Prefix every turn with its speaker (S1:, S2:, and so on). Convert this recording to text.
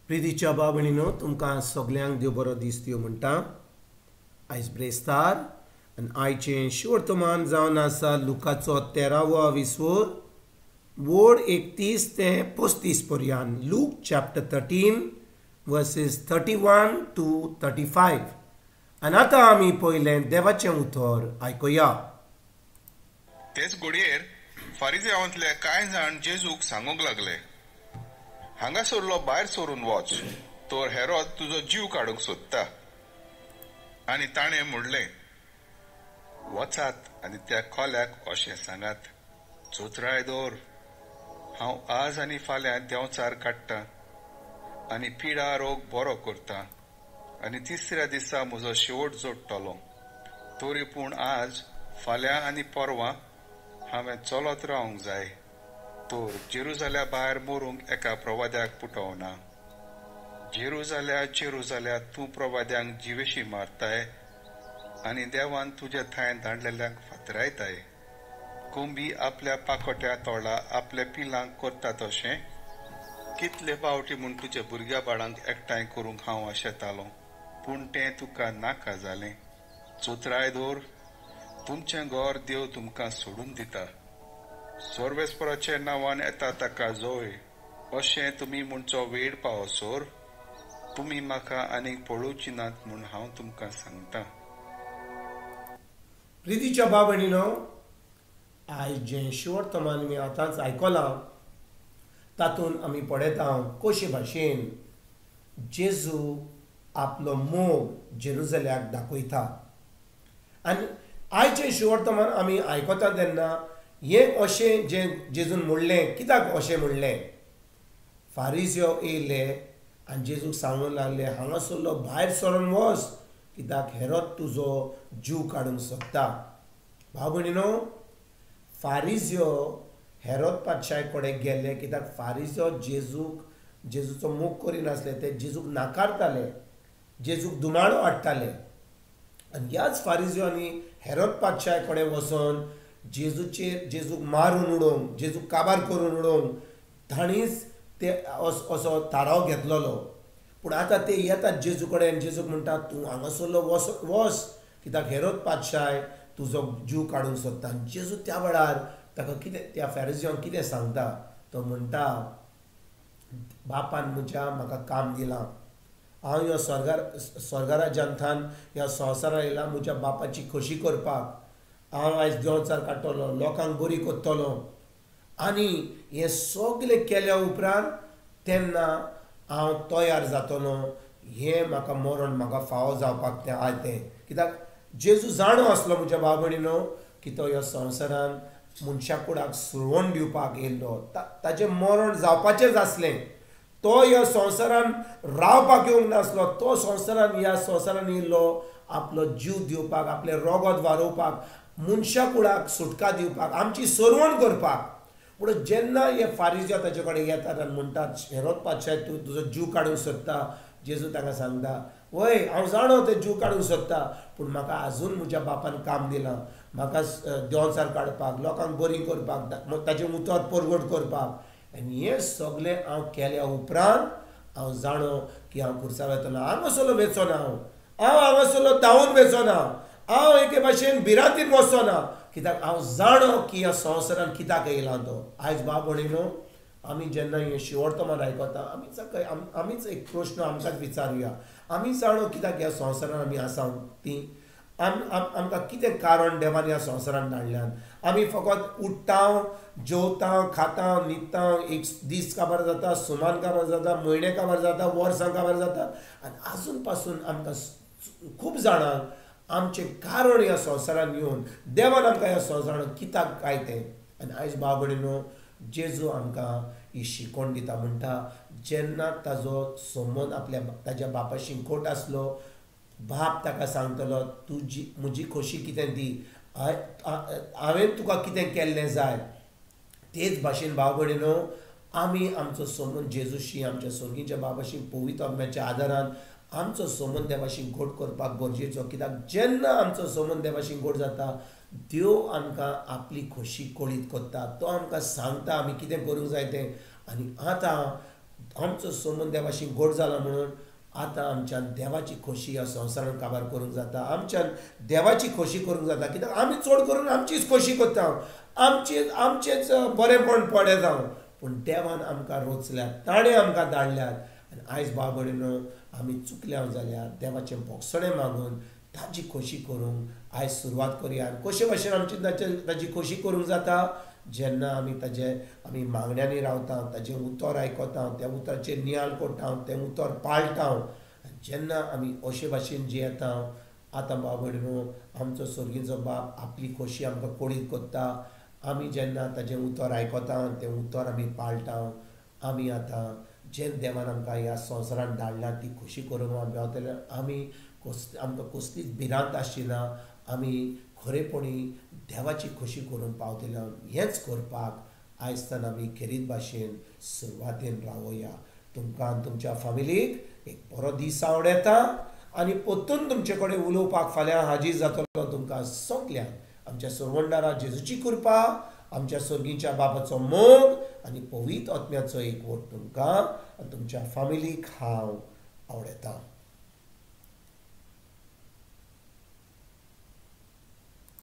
S1: प्रितीच्या बाबणीनो तुमकां सगल्यांक देव बरो दीस दिवं म्हणटा. आयज ब्रेस्तार आनी आयचें शिवर्तमान जावन आसा लुकाचो 13वा विसवोर वोड 31 ते 35 पर्यंत. Look chapter 13 versus 31 to 35. आनी आतां आमी पयलें देवाचें उतर आयकुया.
S2: तेच घडयेर फारिझेयांतले कांय जाण जेजूक सांगूंक लागले, हांगासरलो भायर सरून वच, तर हेरोद तुजो जीव काडूंक सोदता. आनी ताणें म्हणलें, वचात आनी त्या खोल्याक अशें सांगात, चोत्राय दवर, हांव आज आनी फाल्यां देंवचार काडटां आनी पिडा रोग बरो करतां आनी तिसऱ्या दिसा म्हजो शेवट जोडटलो. तरी पूण आज, फाल्यां आनी परवां हांवें चलत रावंक जाय, तर जेरुजाल्या भायर मरूंक एका प्रवाद्याक पुटोवना. जेरुजाल्या तूं प्रवाद्यांक जिवेशी मारताय आनी देवान तुज्या थंय धाडलेल्यांक फातरायताय. कोंबी आपल्या पाकोट्या तोडा आपल्या पिलांक करता तशें कितले फावटी म्हूण तुज्या भुरग्या बाळांक एकठांय करूंक हांव आशेतालों, पूण तें तुका नाका जालें. चोत्राय दवर, तुमचें घर देव तुमकां सोडून दिता. सर्वेस्पराच्या नांवान येता ताका जोय, अशें तुमी म्हणचो वेळ पावसोर तुमी म्हाका आनीक पळोवची नात म्हूण हांव तुमकां सांगतां.
S1: प्रितीच्या बाबणीनो, आयज जें शिवर्तमान आमी आतांच आयकलां तातूंत आमी पळयता कशे भाशेन जेजू आपलो मोग जेरुजाल्याक दाखयता. आनी आयचें शिवर्तमान आमी आयकता तेन्ना हें अशें जें जेजून म्हणलें, कित्याक अशें म्हणलें? फारिझेयो येयले आनी जेजूक सांगूंक लागले, हांगासरलो भायर सरून वच, कित्याक हेरोद तुजो जीव काडूंक सोदता. भाव भयणीनो, फारिझेयो हेरोद पादशाय कडेन गेले कित्याक फारिझेयो जेजूचो मोग करिनासले. ते जेजूक नाकारताले, जेजूक दुमाळो हाडटाले. आनी ह्याच फारिझेयांनी हेरोद पादशाय कडेन वचून जेजूक मारून उडोवंक, जेजूक काबार करून उडोवंक तांणीच ते असो थाराव घेतलेलो. पूण आतां ते येतात जेजू कडेन, जेजूक म्हणटा, तूं हांगासरलो वच, कित्याक हेरोद पादशाय तुजो जीव काडूंक सोदता. जेजू त्या वेळार ताका कितें, त्या फारिझेयांक कितें सांगता? तो म्हणटा, बापान म्हज्या म्हाका काम दिलां. हांव ह्या स्वर्गराज्यांतल्यान ह्या संवसारांत येयलां म्हज्या बापाची खोशी करपाक. हांव आयज देंवचार काडटलों, लोकांक बरी करतलों, आनी हें सगलें केल्या उपरांत तेन्ना हांव तयार जातलों. हें म्हाका मरण म्हाका फावो जावपाक तें आयतें. कित्याक जेजू जाणो आसलो म्हज्या भाव भयणीनो की तो ह्या संवसारांत मनशा कुडाक सुरवण दिवपाक येयल्लो. ताचें मरण जावपाचेंच आसलें. तो ह्या संवसारांत रावपाक येवंक नासलो. तो ह्या संवसारांत येयल्लो आपलो जीव दिवपाक, आपलें रोगत वारोवपाक, मनशा कुडाक सुटका दिवपाक, आमची सरवण करपाक. पूण जेन्ना हे फारिझेयो ताचे कडेन येतात आनी म्हणटात, हेरोद पादशाय तूं तुजो जीव काडूंक सोदता, जेजू तांकां सांगता, वय, हांव जाणो ते जीव काडूंक सोदता, पूण म्हाका आजून म्हज्या बापान काम दिलां. म्हाका देंवचार काडपाक, लोकांक बरी करपाक, ताचें उतर परगट करपाक. आनी हें सगलें हांव केल्या उपरांत हांव जाणो की हांव खुर्सार वयतलों. हांगासरलो वेचोना, हांव हांगासरलो धांवून वेचोना, हांव एके भाशेन भिरांतीन वचोना, कित्याक हांव जाणो की ह्या संवसारांत कित्याक येयला तो. आयज भाव भयणीनो, आमी जेन्ना हें शिवर्तमान आयकता, आमीच एक प्रश्न आमकांच विचारुया. आमी जाणो कित्याक ह्या संवसारांत आमी आसा ती. आमकां कितें कारण देवान ह्या संवसारांत धाडल्यान? आमी फकत उठ्ठां, जेवतां, खातां, न्हिदतां, एक दीस काबार जाता, सुमान काबार जाता, म्हयने काबार जाता, वर्सां काबार जाता, आनी आजून पासून आमकां खूब जाणांक आमचें कारण ह्या संवसारांत येवन देवान आमकां ह्या संवसारांत कित्याक आयतें. आनी आयज भाव भयणीनो, जेजू आमकां ही शिकवण दिता. म्हणटा, जेन्ना ताजो संबंद ताज्या बापाशी खोट आसलो, बाप ताका सांगतलो, म्हजी खोशी कितें दी, हांवें तुका कितें केल्लें जाय. तेच भाशेन भाव भयणीनो, आमी आमचो संबंद जेजूशी, आमच्या स्वर्गीच्या बाबाशी, पवित्र आत्म्याच्या आदारान आमचो संबंद देवाशी घोट करपाक गरजेचो. कित्याक जेन्ना आमचो संबंद देवाशी घोट जाता, देव आमकां आपली खोशी कळीत करता. तो आमकां सांगता आमी कितें करूंक जाय तें. आनी आतां आमचो संबंद देवाशी गोड जाला म्हणून आतां आमच्यान देवाची खोशी ह्या संवसारांत काबार करूंक जाता, आमच्यान देवाची खोशी करूंक जाता. कित्याक आमी चड करून आमचीच खोशी करता, आमचेच बरेंपण पडे जावं. पूण देवान आमकां रोचल्यात, ताणें आमकां धाडल्यात. आनी आयज भाव भयणीनो, आमी चुकल्या जाल्यार देवाचें बोगसणें मागून ताजी खोशी करूंक आयज सुरवात करया. आनी कशे भाशेन आमची ताजी खोशी करूंक जाता? जेन्ना आमी मागण्यांनी रावता, ताजें उतर आयकता, त्या उतराचेर नियाळ कोट्टा, तें उतर पाळटा. जेन्ना आमी अशे भाशेन जियेता, आतां भाव भयणीनो, आमचो सर्गीचो बाप आपली खोशी आमकां कोडीत कोत्ता. आमी जेन्ना ताजें उतर आयकता, तें उतर आमी पाळटा, आमी आतां जें देवान आमकां ह्या संवसारांत धाडलां ती खोशी करूंक आमी पावतले. आमकां कसलीच भिरांत आसची ना. आमी खरेपणी देवाची खोशी करून पावतले. हेंच करपाक आयजतान आमी खेरीत भाशेन सुरवातेन रावया. तुमकां आनी तुमच्या फॅमिलीक एक बरो दीस आवड येता. आनी परतून तुमचे कडेन उलोवपाक फाल्यां हाजीर जातलो तुमकां सगल्यांक आमच्या सुरवंडारा जेजूची कृपा, आमच्या सर्गीच्या बापाचो मोग आनी पवित्र आत्म्याचो एकवट तुमकां आनी तुमच्या फॅमिलीक हांव आवडयतां.